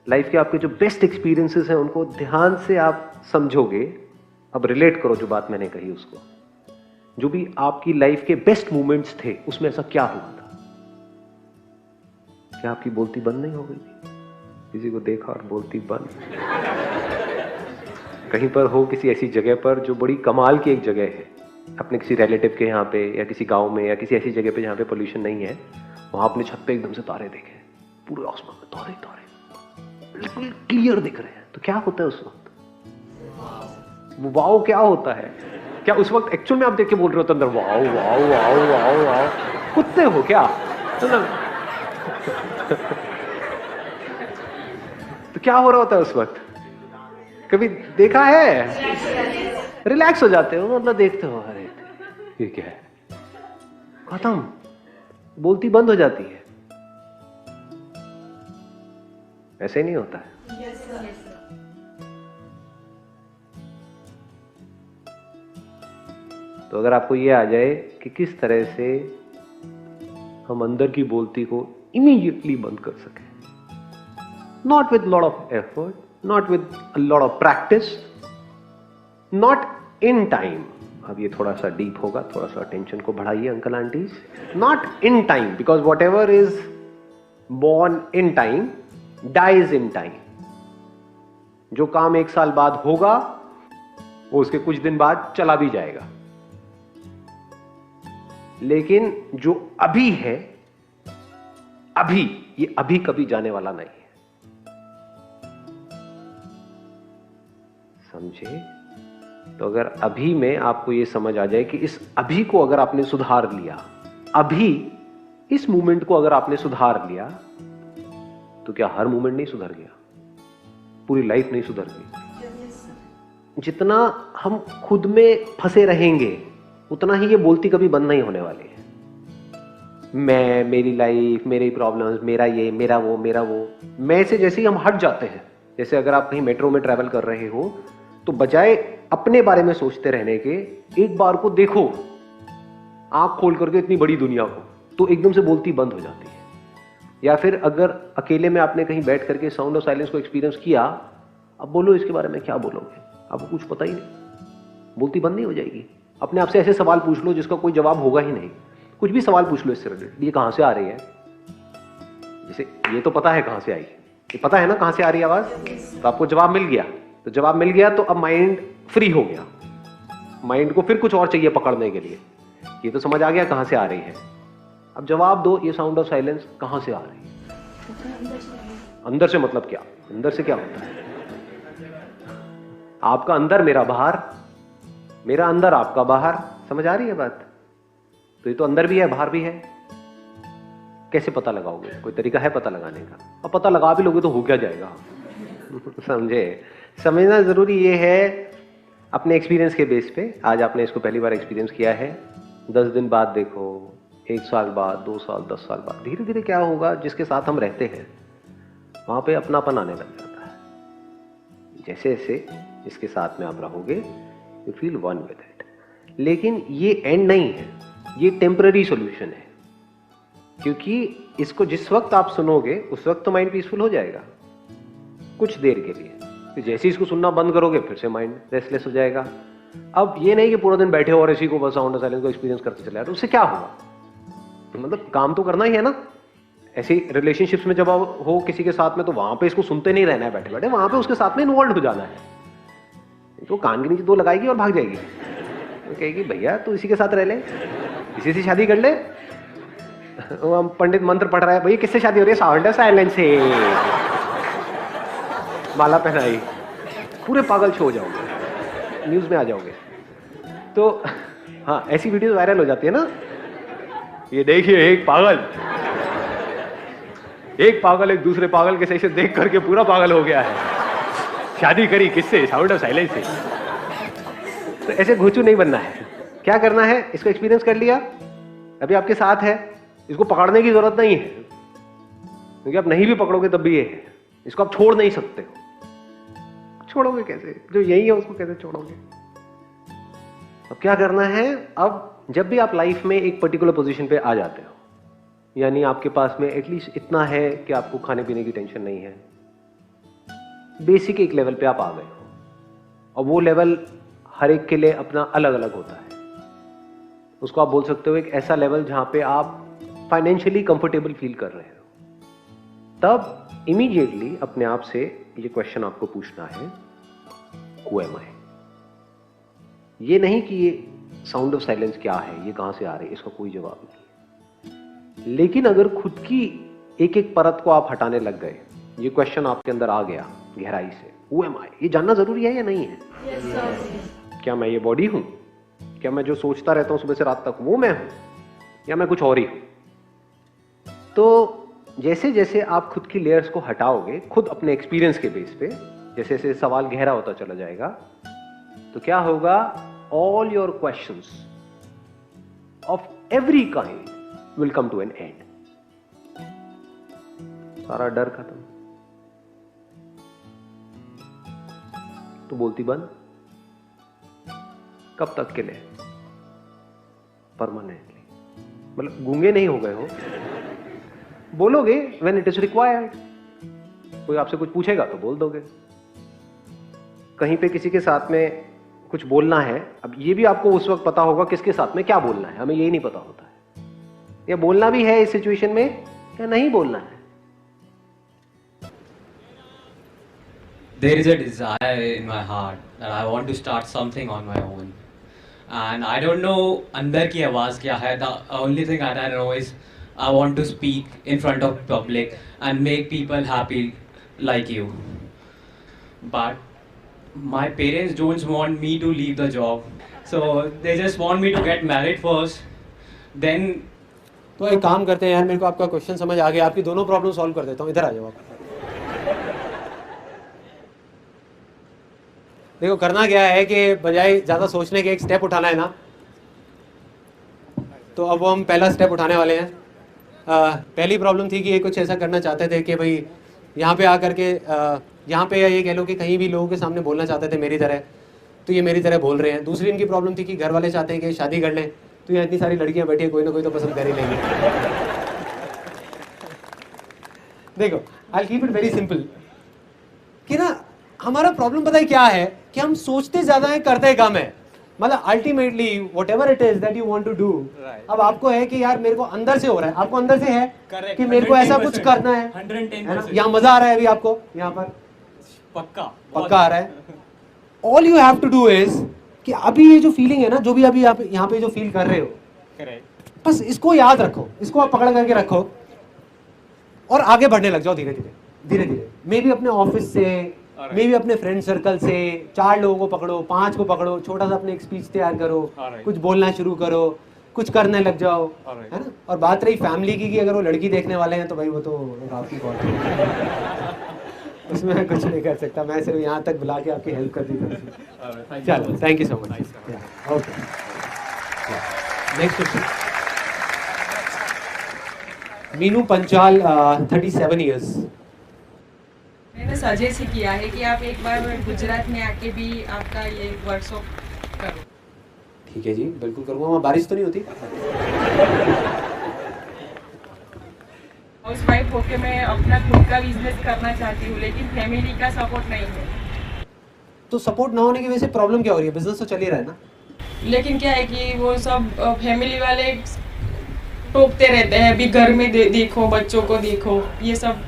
Life के आपके जो बेस्ट एक्सपीरियंसेस हैं उनको ध्यान से आप समझोगे, अब रिलेट करो जो बात मैंने कही उसको, जो भी आपकी लाइफ के बेस्ट मोमेंट्स थे उसमें ऐसा क्या हुआ था? क्या आपकी बोलती बंद नहीं हो गई थी? किसी को देखा और बोलती बंद? कहीं पर हो किसी ऐसी जगह पर जो बड़ी कमाल की एक जगह है, अपने किसी रिलेटिव के यहाँ पे या किसी गांव में या किसी ऐसी जगह पे जहाँ पे पोल्यूशन नहीं है, वहां अपने छत पे एकदम से तारे देखे, पूरे आसमान में तारे तारे बिल्कुल क्लियर दिख रहे हैं, तो क्या होता है उस वक्त? वो वाओ क्या होता है? क्या उस वक्त एक्चुअल में आप देख के बोल रहे हो तो अंदर wow wow wow wow wow? कुत्ते हो क्या? तो क्या हो रहा होता है उस वक्त? कभी देखा है? रिलैक्स हो जाते हो, मतलब देखते हो, अरे ये क्या है, खत्म, बोलती बंद हो जाती है। ऐसे नहीं होता है। तो अगर आपको ये आ जाए कि किस तरह से हम अंदर की बोलती को इमीडिएटली बंद कर सकें, not with lot of effort, not with lot of practice, not in time. अब ये थोड़ा सा डीप होगा, थोड़ा सा टेंशन को बढ़ाइए uncle aunties. Not in time, because whatever is born in time dies in time. जो काम 1 साल बाद होगा वो उसके कुछ दिन बाद चला भी जाएगा, लेकिन जो अभी है, अभी, ये अभी कभी जाने वाला नहीं है। समझे? तो अगर अभी में आपको ये समझ आ जाए कि इस अभी को अगर आपने सुधार लिया, अभी इस मूवमेंट को अगर आपने सुधार लिया, तो क्या हर मूवमेंट नहीं सुधर गया? पूरी लाइफ नहीं सुधर गई? जितना हम खुद में फंसे रहेंगे उतना ही ये बोलती कभी बंद नहीं होने वाली है। मैं, मेरी लाइफ, मेरी प्रॉब्लम्स, मेरा ये, मेरा वो, मेरा वो। मैं से जैसे ही हम हट जाते हैं, जैसे अगर आप कहीं मेट्रो में ट्रैवल कर रहे हो तो बजाय अपने बारे में सोचते रहने के, एक बार को देखो आंख खोल करके इतनी बड़ी दुनिया को, तो एकदम से बोलती बंद हो जाती है। या फिर अगर अकेले में आपने कहीं बैठ करके साउंड ऑफ साइलेंस को एक्सपीरियंस किया, अब बोलो इसके बारे में क्या बोलोगे? आपको कुछ पता ही नहीं, बोलती बंद नहीं हो जाएगी। अपने आप से ऐसे सवाल पूछ लो जिसका कोई जवाब होगा ही नहीं। कुछ भी सवाल पूछ लो इससे रिलेटेड, ये कहां से आ रही है? जैसे ये तो पता है कहां से आई, ये पता है ना कहां से आ रही है आवाज, तो आपको जवाब मिल गया। तो जवाब मिल गया तो अब माइंड फ्री हो गया, माइंड को फिर कुछ और चाहिए पकड़ने के लिए। ये तो समझ आ गया कहां से आ रही है, अब जवाब दो, ये साउंड ऑफ साइलेंस कहां से आ रही है? अंदर से मतलब क्या? अंदर से क्या होता है? आपका अंदर, मेरा बाहर, मेरा अंदर, आपका बाहर। समझ आ रही है बात? तो ये तो अंदर भी है बाहर भी है। कैसे पता लगाओगे? कोई तरीका है पता लगाने का? अब पता लगा भी लोगे तो हो क्या जाएगा? समझे? समझना जरूरी ये है अपने एक्सपीरियंस के बेस पे। आज आपने इसको पहली बार एक्सपीरियंस किया है, 10 दिन बाद देखो, 1 साल बाद, 2 साल, 10 साल बाद, धीरे धीरे क्या होगा, जिसके साथ हम रहते हैं वहां पे अपनापन आने लग जाता है। जैसे जैसे जिसके साथ में आप रहोगे, you feel one with it. लेकिन ये एंड नहीं है, ये टेम्पररी सॉल्यूशन है, क्योंकि इसको जिस वक्त आप सुनोगे उस वक्त तो माइंड पीसफुल हो जाएगा कुछ देर के लिए, फिर जैसे इसको सुनना बंद करोगे फिर से माइंड रेस्टलेस हो जाएगा। अब ये नहीं कि पूरा दिन बैठे हो और इसी को बस साउंड ऑफ साइलेंस को एक्सपीरियंस करते चले, तो उससे क्या होगा? मतलब काम तो करना ही है ना। ऐसे रिलेशनशिप्स में जब आप हो किसी के साथ में, तो वहां पे इसको सुनते नहीं रहना है बैठे बैठे, वहां पे उसके साथ में इन्वॉल्व हो जाना है। तो कान के नीचे 2 लगाएगी और भाग जाएगी, तो कहेगी भैया तू इसी के साथ रह ले, इसी से शादी कर ले। वो हम पंडित मंत्र पढ़ रहा है, भैया किससे शादी हो रही है? साउंड ऑफ साइलेंस से। माला पहनाई, पूरे पागल छो जाओगे, न्यूज में आ जाओगे। तो हाँ, ऐसी वीडियो वायरल हो जाती है ना, ये देखिए एक पागल एक दूसरे पागल के सही देख करके पूरा पागल हो गया है, शादी करी किससे? साउंड ऑफ साइलेंस से। तो ऐसे घोचू नहीं बनना है। क्या करना है? इसको एक्सपीरियंस कर लिया, अभी आपके साथ है, इसको पकड़ने की जरूरत नहीं है, क्योंकि आप नहीं भी पकड़ोगे तब भी ये है, इसको आप छोड़ नहीं सकते हो। छोड़ोगे कैसे? जो यही है उसको कैसे छोड़ोगे? अब क्या करना है? अब जब भी आप लाइफ में एक पर्टिकुलर पोजीशन पे आ जाते हो, यानी आपके पास में एटलीस्ट इतना है कि आपको खाने पीने की टेंशन नहीं है, बेसिक एक लेवल पे आप आ गए हो, और वो लेवल हर एक के लिए अपना अलग अलग होता है। उसको आप बोल सकते हो एक ऐसा लेवल जहां पे आप फाइनेंशियली कंफर्टेबल फील कर रहे हो। तब इमीडिएटली अपने आप से ये क्वेश्चन आपको पूछना है, हु एम आई। ये नहीं कि ये साउंड ऑफ साइलेंस क्या है, ये कहां से आ रही है, इसका कोई जवाब नहीं। लेकिन अगर खुद की एक एक परत को आप हटाने लग गए, ये क्वेश्चन आपके अंदर आ गया गहराई से, हु एम आई, ये जानना जरूरी है या नहीं है? क्या मैं ये बॉडी हूं? क्या मैं जो सोचता रहता हूं सुबह से रात तक वो मैं हूं, या मैं कुछ और ही हूं? तो जैसे जैसे आप खुद की लेयर्स को हटाओगे, खुद अपने एक्सपीरियंस के बेस पे, जैसे जैसे सवाल गहरा होता चला जाएगा, तो क्या होगा, all your questions of every kind will come to an end. सारा डर खत्म, तो बोलती बंद। कब तक के लिए? परमानेंटली। मतलब गूंगे नहीं हो गए हो, बोलोगे व्हेन इट इज रिक्वायर्ड। कोई आपसे कुछ पूछेगा तो बोल दोगे। कहीं पे किसी के साथ में कुछ बोलना है, अब ये भी आपको उस वक्त पता होगा किसके साथ में क्या बोलना है, हमें यही नहीं पता होता है, या बोलना भी है इस सिचुएशन में या नहीं बोलना है। There is a desire in my heart that I want to start something on my own, and I don't know अंदर की आवाज़ क्या है. The only thing that I know is I want to speak in front of public and make people happy like you. But my parents don't want me to leave the job, so they just want me to get married first. Then तो एक काम करते हैं यार, मेरे को आपका question समझ आ गया, आपकी दोनों प्रॉब्लम सॉल्व कर देता हूँ, इधर आ जाओ आप। देखो करना क्या है कि बजाय ज़्यादा सोचने के एक स्टेप उठाना है ना, तो अब वो हम पहला स्टेप उठाने वाले हैं। पहली प्रॉब्लम थी कि ये कुछ ऐसा करना चाहते थे कि भाई यहाँ पे आकर के यहाँ पे ये कह लो कि कहीं भी लोगों के सामने बोलना चाहते थे मेरी तरह, तो ये मेरी तरह बोल रहे हैं। दूसरी इनकी प्रॉब्लम थी कि घर वाले चाहते हैं कि शादी कर लें, तो यहाँ इतनी सारी लड़कियाँ बैठी हैं, कोई ना कोई तो पसंद कर ही लेंगे। देखो I keep it very simple कि ना हमारा प्रॉब्लम पता है क्या है कि हम सोचते ज्यादा है, करते कम है। मतलब ultimately whatever it is that you want to do, अब आपको है कि यार मेरे को अंदर से हो रहा है, आपको अंदर से है कि मेरे को ऐसा कुछ करना है, 110%। यहाँ मजा आ रहा है अभी आपको, यहाँ पर पक्का आ रहा है। All you have to do is कि अभी ये जो फीलिंग है ना, जो भी अभी आप यहाँ पे जो फील कर रहे हो, बस इसको याद रखो, इसको आप पकड़ करके रखो और आगे बढ़ने लग जाओ धीरे धीरे धीरे धीरे। मे भी अपने ऑफिस से, मे भी अपने फ्रेंड सर्कल से 4 लोगों को पकड़ो, 5 को पकड़ो, छोटा सा अपने एक स्पीच तैयार करो, कुछ बोलना शुरू करो, कुछ करने लग जाओ, है ना। और बात रही फैमिली की कि अगर वो लड़की देखने वाले हैं तो भाई वो तो आपकी बात है, उसमें मैं कुछ नहीं कर सकता, मैं सिर्फ यहाँ तक बुला के आपकी हेल्प कर दी। चलो thank you so much. Okay next question. Meenu Panchal 37 years. मैंने सजेस्ट किया है कि आप एक बार गुजरात में आके भी आपका ये वर्कशॉप करो। ठीक है जी, बिल्कुल करूँगा। वहाँ बारिश तो नहीं होती? हाउस वाइफ होके मैं अपना खुद का बिजनेस करना चाहती हूँ, लेकिन फैमिली का सपोर्ट नहीं है। तो सपोर्ट ना होने की वजह से प्रॉब्लम क्या हो रही है? बिजनेस तो चल ही रहा है ना। लेकिन क्या है कि वो सब फैमिली वाले टोकते रहते हैं, अभी घर में देखो, बच्चों को देखो, ये सब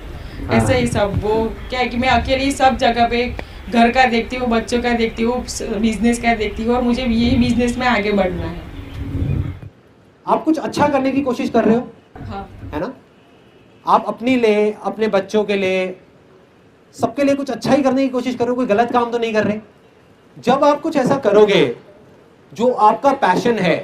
ऐसे ही सब। वो क्या है कि मैं अकेली सब जगह पे घर का देखती हूँ, बच्चों का देखती हूँ, बिजनेस का देखती हूँ, और मुझे यही बिजनेस में आगे बढ़ना है। आप कुछ अच्छा करने की कोशिश कर रहे हो, हाँ, है ना। आप अपने लिए, अपने बच्चों के लिए, सबके लिए कुछ अच्छा ही करने की कोशिश करो, कोई गलत काम तो नहीं कर रहे। जब आप कुछ ऐसा करोगे जो आपका पैशन है,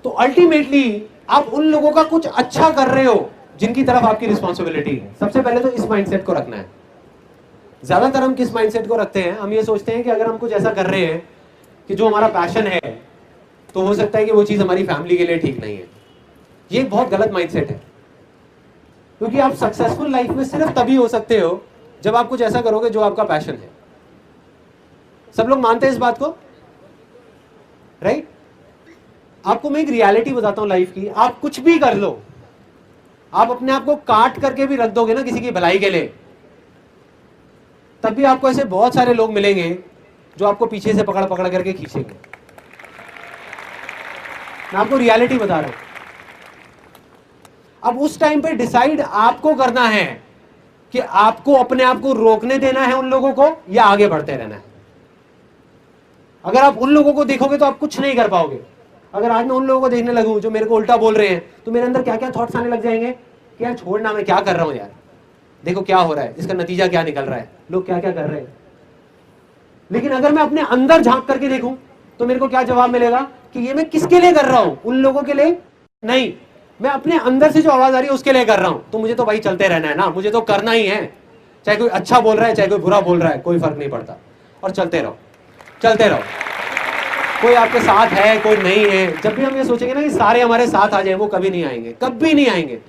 तो अल्टीमेटली आप उन लोगों का कुछ अच्छा कर रहे हो जिनकी तरफ आपकी रिस्पॉन्सिबिलिटी है। सबसे पहले तो इस माइंडसेट को रखना है। ज्यादातर हम किस माइंडसेट को रखते हैं? हम ये सोचते हैं कि अगर हम कुछ ऐसा कर रहे हैं कि जो हमारा पैशन है, तो हो सकता है कि वो चीज हमारी फैमिली के लिए ठीक नहीं है। ये एक बहुत गलत माइंडसेट है, क्योंकि आप सक्सेसफुल लाइफ में सिर्फ तभी हो सकते हो जब आप कुछ ऐसा करोगे जो आपका पैशन है। सब लोग मानते हैं इस बात को, राइट? आपको मैं एक रियलिटी बताता हूं लाइफ की। आप कुछ भी कर लो, आप अपने आप को काट करके भी रख दोगे ना किसी की भलाई के लिए, तब भी आपको ऐसे बहुत सारे लोग मिलेंगे जो आपको पीछे से पकड़ पकड़ करके खींचेंगे। मैं आपको रियलिटी बता रहा हूं। अब उस टाइम पे डिसाइड आपको करना है कि आपको अपने आप को रोकने देना है उन लोगों को या आगे बढ़ते रहना है। अगर आप उन लोगों को देखोगे तो आप कुछ नहीं कर पाओगे। अगर आज मैं उन लोगों को देखने लगूं जो मेरे को उल्टा बोल रहे हैं तो मेरे अंदर क्या क्या थॉट्स आने लग जाएंगे कि यार छोड़ना, मैं क्या कर रहा हूं यार, देखो क्या हो रहा है, इसका नतीजा क्या निकल रहा है, लोग क्या क्या कर रहे हैं। लेकिन अगर मैं अपने अंदर झांक करके देखूं तो मेरे को क्या जवाब मिलेगा कि ये मैं किसके लिए कर रहा हूं, उन लोगों के लिए नहीं, मैं अपने अंदर से जो आवाज आ रही है उसके लिए कर रहा हूं। तो मुझे तो भाई चलते रहना है ना, मुझे तो करना ही है, चाहे कोई अच्छा बोल रहा है चाहे कोई बुरा बोल रहा है, कोई फर्क नहीं पड़ता। और चलते रहो, चलते रहो। कोई आपके साथ है कोई नहीं है। जब भी हम ये सोचेंगे ना कि सारे हमारे साथ आ जाए, वो कभी नहीं आएंगे, कभी नहीं आएंगे।